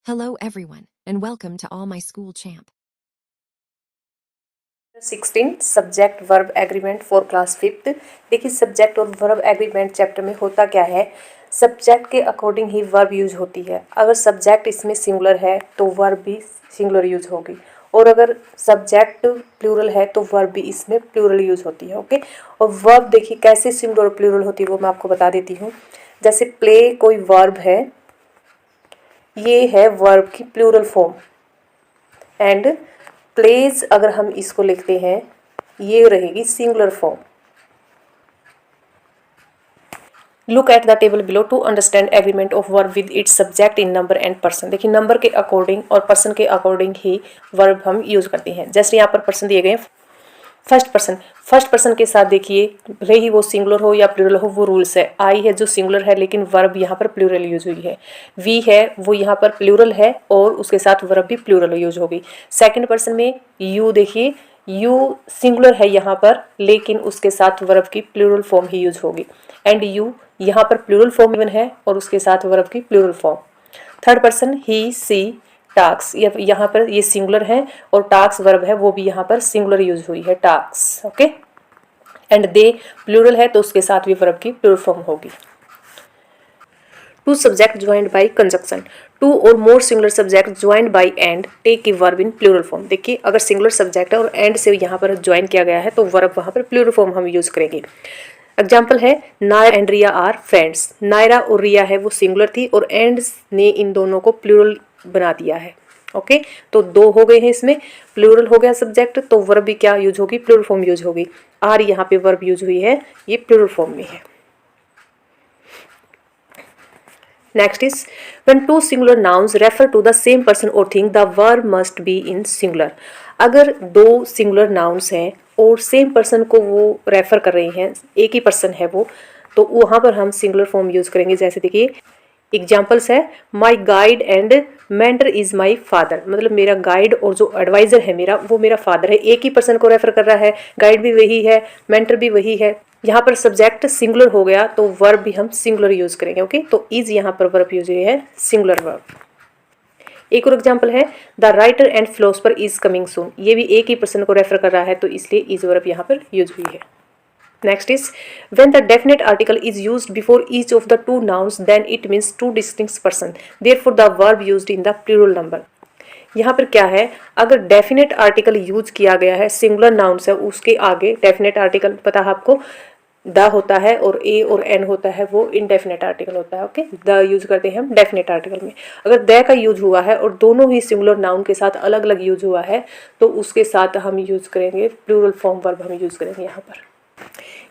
Hello everyone, and welcome to All My School Champ. 16 subject verb agreement for class 5th। देखिए subject और verb agreement chapter में होता क्या है, subject के अकॉर्डिंग ही वर्ब यूज होती है। अगर सब्जेक्ट इसमें सिंगुलर है तो वर्ब भी सिंगुलर यूज होगी, और अगर सब्जेक्ट प्लूरल है तो वर्ब भी इसमें प्लूरल यूज होती है। ओके, और वर्ब देखिए कैसे सिंगुलर और प्लूरल होती है वो मैं आपको बता देती हूँ। जैसे प्ले कोई वर्ब है, ये है वर्ब की प्लूरल फॉर्म, एंड प्लेज अगर हम इसको लिखते हैं ये रहेगी singular form. Look at the table below to understand agreement of verb with its subject in number and person. देखिए नंबर के अकॉर्डिंग और पर्सन के अकॉर्डिंग ही वर्ब हम यूज करते हैं। जैसे यहाँ पर पर्सन दिए गए फर्स्ट पर्सन के साथ देखिए भले ही वो सिंगुलर हो या प्लूरल हो, वो रूल्स है। आई है जो सिंगुलर है लेकिन वर्ब यहाँ पर प्लूरल यूज हुई है। वी है वो यहाँ पर प्लूरल है और उसके साथ वर्ब भी प्लूरल यूज होगी। सेकंड पर्सन में यू देखिए, यू सिंगुलर है यहाँ पर लेकिन उसके साथ वर्ब की प्लूरल फॉर्म ही यूज होगी। एंड यू यहाँ पर प्लूरल फॉर्म इवन है और उसके साथ वर्ब की प्लूरल फॉर्म। थर्ड पर्सन ही सी टास्क, यहाँ पर ये सिंगुलर है और टास्क वर्ब है वो भी यहाँ पर सिंगुलर यूज हुई है task. Okay, and they plural है तो उसके साथ भी वर्ब की प्लूरल फॉर्म होगी। Two subject joined by conjunction, two or more singular subject joined by and take a verb in plural form. देखिए अगर सिंगुलर सब्जेक्ट है और एंड से यहाँ पर ज्वाइन किया गया है तो वर्ब वहाँ पर प्लूरल फॉर्म हम यूज करेंगे। एग्जाम्पल है Naira and Riya are friends. Naira और रिया है वो सिंगुलर थी और एंड ने इन दोनों को प्लूरल बना दिया है। ओके, तो दो हो गए हैं, इसमें प्लूरल हो गया सब्जेक्ट तो वर्ब भी क्या यूज होगी, प्लूरल फॉर्म यूज होगी। आर यहाँ पे वर्ब यूज हुई है, ये प्लूरल फॉर्म में है। Next is when two singular nouns refer to the same person or thing the verb must be in singular. अगर दो सिंगुलर नाउन्स हैं और सेम पर्सन को वो रेफर कर रही हैं, एक ही पर्सन है वो, तो वहाँ पर हम सिंगुलर फॉर्म यूज करेंगे। जैसे देखिए एग्जाम्पल्स है माई guide and mentor is my father, मतलब मेरा गाइड और जो एडवाइजर है मेरा वो मेरा फादर है। एक ही पर्सन को रेफर कर रहा है, गाइड भी वही है, मेंटर भी वही है। यहाँ पर सब्जेक्ट सिंगुलर हो गया तो वर्ब भी हम सिंगुलर यूज करेंगे। ओके, तो इज यहाँ पर वर्ब यूज हुई है सिंगुलर वर्ब। एक और एग्जाम्पल है the writer and philosopher is coming soon, ये भी एक ही पर्सन को रेफर कर रहा है तो इसलिए इज वर्ब यहाँ पर यूज हुई है। Next is when the definite article is used before each of the two nouns then it means two distinct person, therefore the verb used in the plural number। यहाँ पर क्या है, अगर definite article use किया गया है, singular nouns है उसके आगे डेफिनेट आर्टिकल पता है आपको द होता है और ए और एन होता है वो इनडेफिनेट आर्टिकल होता है। ओके, द यूज करते हैं हम डेफिनेट आर्टिकल में। अगर द का यूज हुआ है और दोनों ही सिंगुलर नाउन के साथ अलग अलग यूज हुआ है तो उसके साथ हम यूज करेंगे प्लूरल फॉर्म वर्ब हम यूज करेंगे यहाँ पर।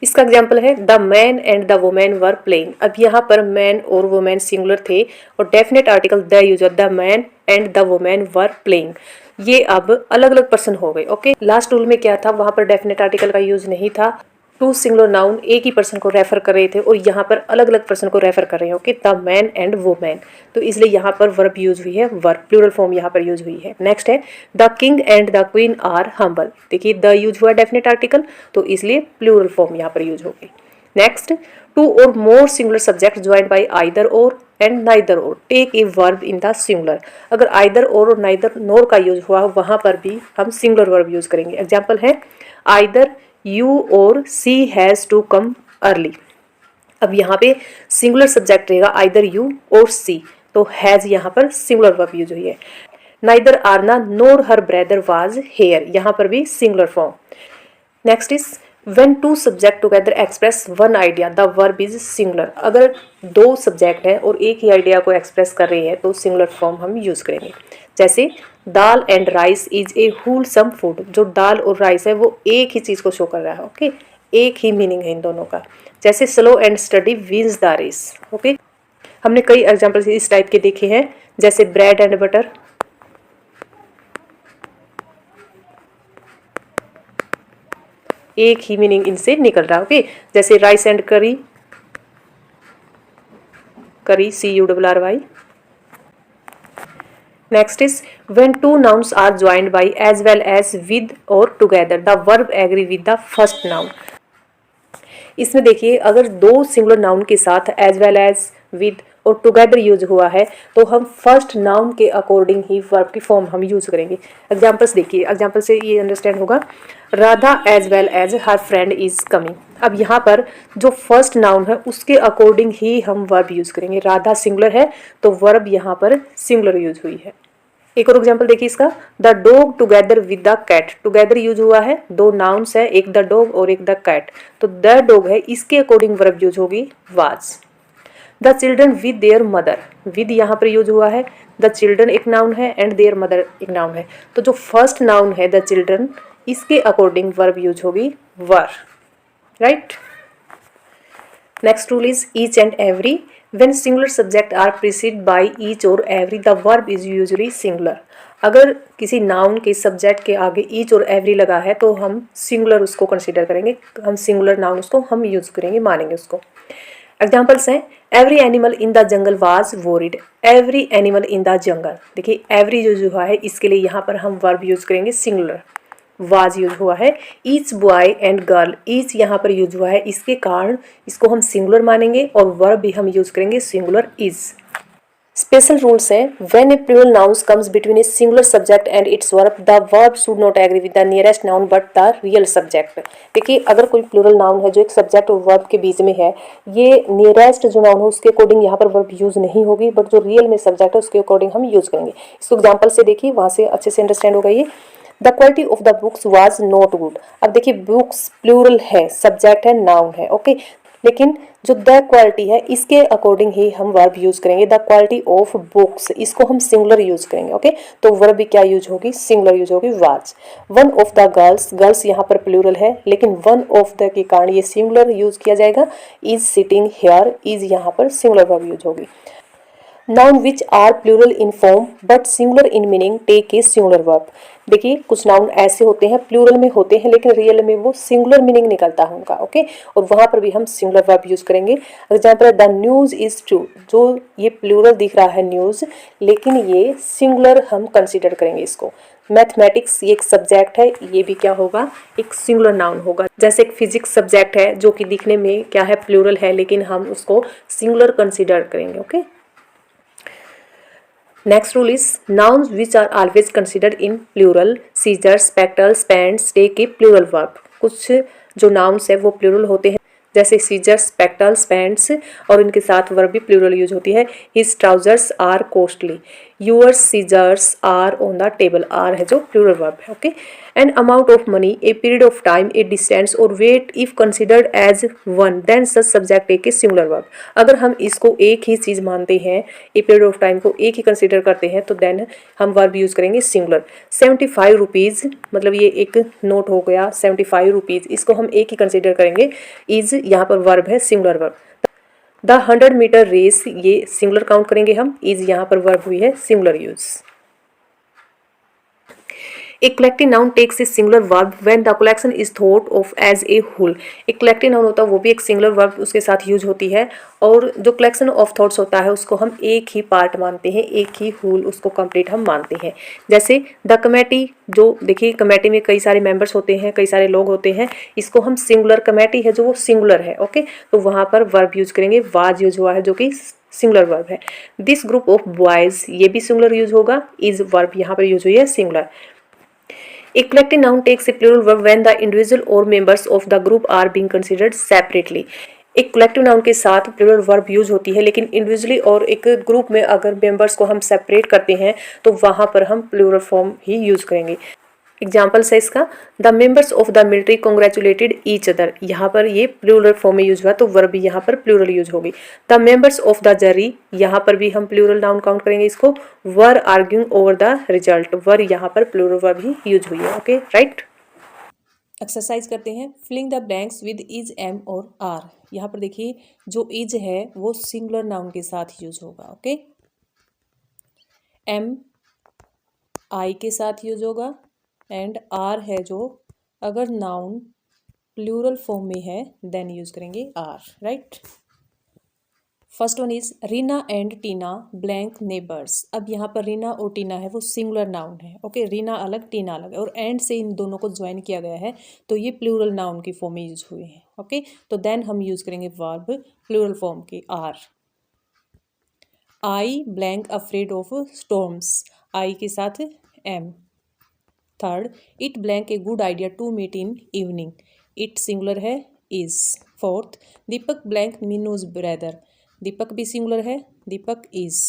इसका एग्जाम्पल है the man and the women were playing. अब यहाँ पर मैन और वुमेन सिंगुलर थे और definite article the use, the man and the women were playing, ये अब अलग अलग पर्सन हो गए। ओके, लास्ट रूल में क्या था, वहां पर डेफिनेट आर्टिकल का यूज नहीं था, टू सिंगुलर नाउन एक ही पर्सन को रेफर कर रहे थे और यहाँ पर अलग अलग पर्सन को रेफर कर रहे हैं। Okay, the man and women, तो इसलिए यहाँ पर वर्ब यूज हुई है, वर्ब प्लूरल फॉर्म यहाँ पर यूज हुई है। नेक्स्ट है the king and the queen are humble. देखिए द यूज हुआ डेफिनेट आर्टिकल तो इसलिए प्लूरल फॉर्म यहाँ पर यूज होगी। Next two or more singular subject joined by either or and neither or take a verb in the singular. अगर either or neither nor का use हुआ वहां पर भी हम सिंगुलर वर्ब यूज करेंगे। एग्जाम्पल है either you or she has to come early. अब यहाँ पे सिंगुलर सब्जेक्ट रहेगा आइदर यू और सी, तो हैज यहाँ पर सिंगुलर वर्ब यूज हुई है। Neither Aarna nor her brother was here, यहाँ पर भी singular form. Next is when two subject together express one idea the verb is singular. अगर दो सब्जेक्ट हैं और एक ही आइडिया को एक्सप्रेस कर रहे हैं तो सिंगुलर फॉर्म हम यूज करेंगे। जैसे dal and rice is a wholesome food, जो दाल और राइस है वो एक ही चीज को शो कर रहा है। ओके, एक ही मीनिंग है इन दोनों का। जैसे slow and study wins the race. Okay, हमने कई एग्जांपल्स इस टाइप के देखे हैं, जैसे ब्रेड एंड बटर, एक ही मीनिंग इनसे निकल रहा है। ओके, जैसे rice and curry, curry CURRY। Next is when two nouns are joined by as well as with or together the verb agree with the first noun. इसमें देखिए अगर दो सिंगुलर नाउन के साथ as well as with or together use हुआ है तो हम फर्स्ट नाउन के अकॉर्डिंग ही वर्ब की फॉर्म हम यूज करेंगे। एग्जाम्पल्स देखिए, एग्जाम्पल से ये अंडरस्टैंड होगा। Radha as well as her friend is coming. अब यहाँ पर जो फर्स्ट नाउन है उसके अकॉर्डिंग ही हम वर्ब यूज करेंगे। राधा सिंगुलर है तो वर्ब यहाँ पर सिंगुलर यूज हुई है। एक और एग्जाम्पल देखिए इसका, the dog together with the cat. Together use हुआ है, दो नाउन्स है, एक द डॉग और एक द कैट, तो द डॉग है, इसके अकॉर्डिंग वर्ब यूज होगी was. The children with their mother, with यहाँ पर यूज हुआ है, द चिल्ड्रन एक नाउन है एंड देयर मदर एक नाउन है, तो जो फर्स्ट नाउन है द चिल्ड्रन, इसके अकॉर्डिंग वर्ब यूज होगी were, right. Next rule is each and every. When singular subject are preceded by each or every the verb is usually singular. अगर किसी noun के subject के आगे each or every लगा है तो हम सिंगुलर उसको कंसीडर करेंगे, हम सिंगुलर नाउन उसको हम यूज करेंगे, मानेंगे उसको। एग्जाम्पल्स हैं, every animal in the jungle was worried. Every animal in the jungle, देखिए एवरी यूज हुआ है, इसके लिए यहाँ पर हम वर्ब यूज करेंगे सिंगुलर, वाज यूज हुआ है। Each boy and girl, each यहाँ पर यूज हुआ है, इसके कारण इसको हम सिंगुलर मानेंगे और वर्ब भी हम यूज करेंगे सिंगुलर इज। स्पेशल रूल्स हैं, when a plural nouns comes between a singular subject and its verb the verb should not agree with the nearest noun but the real subject. देखिए अगर कोई plural noun है जो एक subject और verb के बीच में है, ये नियरेस्ट जो नाउन है उसके अकॉर्डिंग यहाँ पर वर्ब यूज नहीं होगी, बट जो रियल में सब्जेक्ट है उसके अकॉर्डिंग हम यूज करेंगे। इसको एग्जाम्पल से देखिए, वहाँ से अच्छे से अंडरस्टैंड होगा ये। The quality of the books was not good. अब देखिए बुक्स प्लूरल है, सब्जेक्ट है, नाउन है, ओके, लेकिन जो द क्वालिटी है इसके अकॉर्डिंग ही हम वर्ब यूज करेंगे। द क्वालिटी ऑफ बुक्स, इसको हम सिंगुलर यूज करेंगे, ओके, तो वर्ब भी क्या यूज होगी, सिंगुलर यूज होगी, was. One of the girls, girls यहाँ पर प्लूरल है लेकिन वन ऑफ द के कारण ये सिंगुलर यूज किया जाएगा। इज सिटिंग हियर, इज यहाँ पर सिंगुलर वर्ब यूज होगी। Noun which are plural in form but singular in meaning take a singular verb. देखिए कुछ नाउन ऐसे होते हैं प्लूरल में होते हैं लेकिन रियल में वो सिंगुलर मीनिंग निकलता है उनका, ओके, और वहां पर भी हम सिंगुलर वर्ब यूज करेंगे। Example, the news is true, जो ये प्लूरल दिख रहा है न्यूज, लेकिन ये सिंगुलर हम कंसिडर करेंगे इसको। मैथमेटिक्स ये एक सब्जेक्ट है, ये भी क्या होगा, एक सिंगुलर नाउन होगा। जैसे एक फिजिक्स सब्जेक्ट है जो कि दिखने में क्या है, प्लूरल है, लेकिन हम उसको सिंगुलर कंसिडर करेंगे, okay. Next rule is nouns which are always considered in plural, scissors, spectacles, pants take a plural verb। कुछ जो nouns है वो plural होते हैं, जैसे सीजर्स, स्पेक्टल्स, पैंट्स, और इनके साथ वर्ब भी प्लूरल यूज होती है। His trousers are costly, your scissors are on the table, are है जो प्लूरल वर्ब है, okay. An amount of money, a period of time, a distance or weight if considered as one then such subject take a singular verb. अगर हम इसको एक ही चीज मानते हैं, ए पीरियड ऑफ टाइम को एक ही कंसिडर करते हैं, तो देन हम वर्ब यूज करेंगे सिंगुलर। 75 रुपीज, मतलब ये एक नोट हो गया 75 रुपीज, इसको हम एक ही कंसिडर करेंगे, इज यहाँ पर वर्ब है singular verb. The 100 meter race, ये सिंगुलर काउंट करेंगे हम, इज यहाँ पर वर्ब हुई है सिंगुलर यूज। एक collective noun takes a singular verb when the collection is thought of as a whole. एक कलेक्टिव नाउन होता है वो भी एक सिंगुलर वर्ब उसके साथ यूज होती है, और जो कलेक्शन ऑफ थॉट्स होता है उसको हम एक ही पार्ट मानते हैं, एक ही होल उसको कंप्लीट हम मानते हैं। जैसे द कमेटी, जो देखिए कमेटी में कई सारे मेंबर्स होते हैं, कई सारे लोग होते हैं, इसको हम सिंगुलर, कमेटी है जो वो सिंगुलर है, ओके, तो वहाँ पर वर्ब यूज करेंगे, वाज यूज हुआ है जो कि सिंगुलर वर्ब है। दिस ग्रुप ऑफ बॉयज, ये भी सिंगुलर यूज होगा, इज वर्ब यहाँ पर यूज हुई है singular. A collective noun takes a plural verb when the individual or members of the group are being considered separately। एक collective noun के साथ प्लूरल वर्ब यूज होती है, लेकिन इंडिविजुअली और एक ग्रुप में अगर मेंबर्स को हम सेपरेट करते हैं तो वहां पर हम प्लूरल फॉर्म ही यूज करेंगे। एग्जाम्पल है इसका, the members of the military congratulated each other, यहाँ पर ये प्लूरल फॉर्म में यूज हुआ तो वर्ब भी यहाँ पर प्लूरल यूज होगी। द मेंबर्स ऑफ द जरी, यहाँ पर भी हम प्लूरल नाउन काउंट करेंगे इसको, वर आर्ग्यूइंग ओवर द रिजल्ट, वर यहाँ पर प्लूरल वर्ब ही यूज हुई है, ओके, राइट। एक्सरसाइज करते हैं, filling the blanks with is, am और आर। यहाँ पर देखिए जो इज है वो सिंगुलर नाउन के साथ यूज होगा, ओके, एम आई के साथ यूज होगा, एंड आर है जो अगर नाउन प्लूरल फॉर्म में है देन यूज करेंगे are, right. First one is Reena and Tina blank neighbours. अब यहाँ पर रीना और टीना है वो सिंगुलर नाउन है, ओके, रीना अलग टीना अलग है, और एंड से इन दोनों को ज्वाइन किया गया है तो ये प्लूरल नाउन की फॉर्म में यूज हुए हैं, ओके, तो देन हम यूज करेंगे वर्ब प्लूरल फॉर्म की are. I blank afraid of storms, I के साथ am. Third, it blank a good idea to meet in evening, it singular है, is. Fourth, Deepak blank Meenu's brother, Deepak भी सिंगुलर है, Deepak is.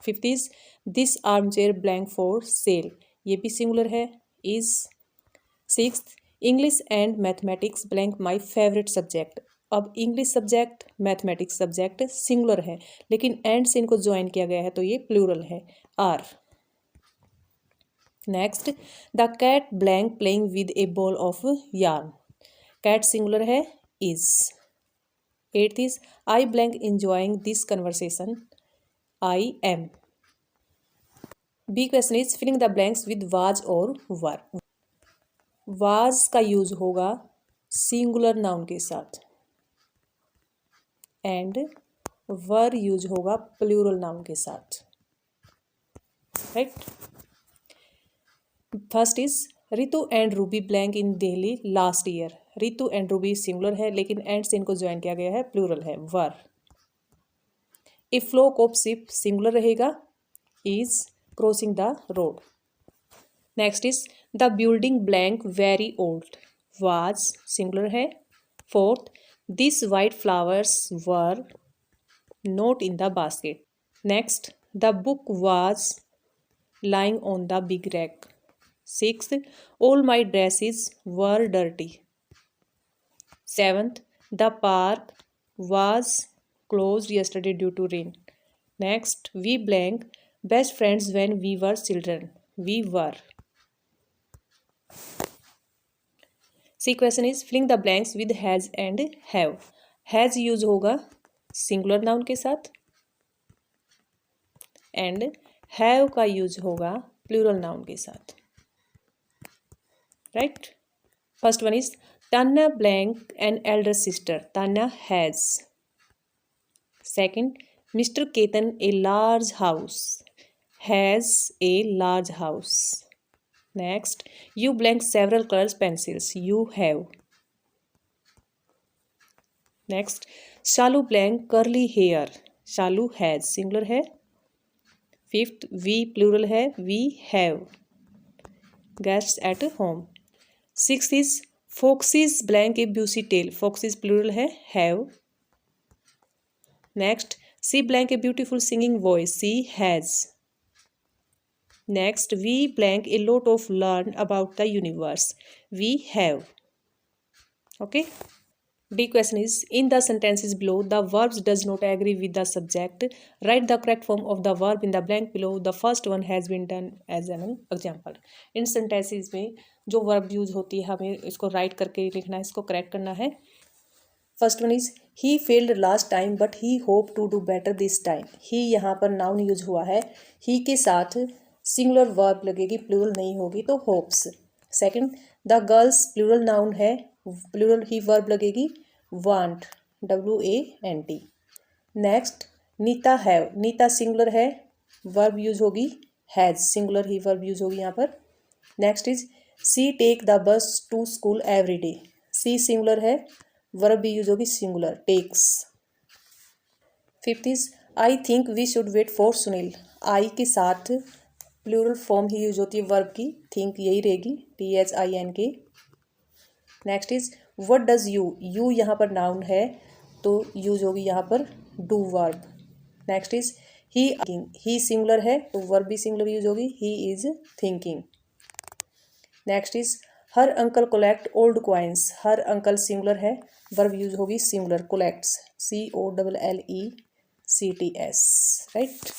Fifth is this armchair blank for sale, ये भी singular है, is. Sixth, English and mathematics blank my favourite subject, अब English subject mathematics subject singular है, लेकिन and से इनको ज्वाइन किया गया है तो ये प्लूरल है, are. Next, the cat blank playing with a ball of yarn, cat singular है, is. Eighth is I blank enjoying this conversation, I am. B question is filling the blanks with was or were, was का use होगा singular noun के साथ and were use होगा plural noun के साथ, right. First is Ritu and Ruby blank in Delhi last year, Ritu and Ruby singular है लेकिन and से इनको ज्वाइन किया गया है, प्लूरल है, were. A flock of sheep singular रहेगा, is crossing the road. Next is the building blank very old, was singular है। Fourth, this white flowers were not in the basket. Next, the book was lying on the big rack. Sixth, all my dresses were dirty. Seventh, the park was closed yesterday due to rain. Next, we blank best friends when we were children. We were. C question is filling the blanks with has and have. Has use होगा singular noun के साथ and have का use होगा plural noun के साथ, right. First one is Tanya blank an elder sister, Tanya has. Second, mister Ketan a large house, has a large house. Next, you blank several colours pencils, you have. Next, Shalu blank curly hair, Shalu has singular है। Fifth, we plural है, we have guests at home. Sixth is foxes blank a busy tail, foxes plural है, have. Next, C blank a beautiful singing voice, she has. Next, we blank a lot of learn about the universe, we have. Okay. D question is in the sentences below the verbs does not agree with the subject, write the correct form of the verb in the blank below, the first one has been done as an example. In sentences में जो verb use होती है हमें इसको write करके लिखना है, इसको correct करना है। First one is he failed last time but he hope to do better this time, he यहाँ पर noun use हुआ है, he के साथ singular verb लगेगी, plural नहीं होगी तो hopes। Second, the girls plural noun है, प्लूरल ही वर्ब लगेगी, want, WANT। Next, Neeta have, Neeta singular है, वर्ब यूज होगी हैज, सिंगुलर ही वर्ब यूज होगी यहाँ पर। Next is she take the bus to school every day, she singular है, वर्ब भी यूज होगी singular, takes. Fifth is I think we should wait for Sunil, I के साथ प्लूरल फॉर्म ही use होती है वर्ब की, थिंक यही रहेगी, THINK। Next is what does you, you यहाँ पर नाउन है तो यूज होगी यहाँ पर do verb. Next is he singular है तो वर्ब भी सिंगुलर यूज होगी, he is thinking. Next is her uncle collect old coins, her uncle singular है, वर्ब यूज होगी सिंगुलर, कलेक्ट्स, COLLECTS, राइट।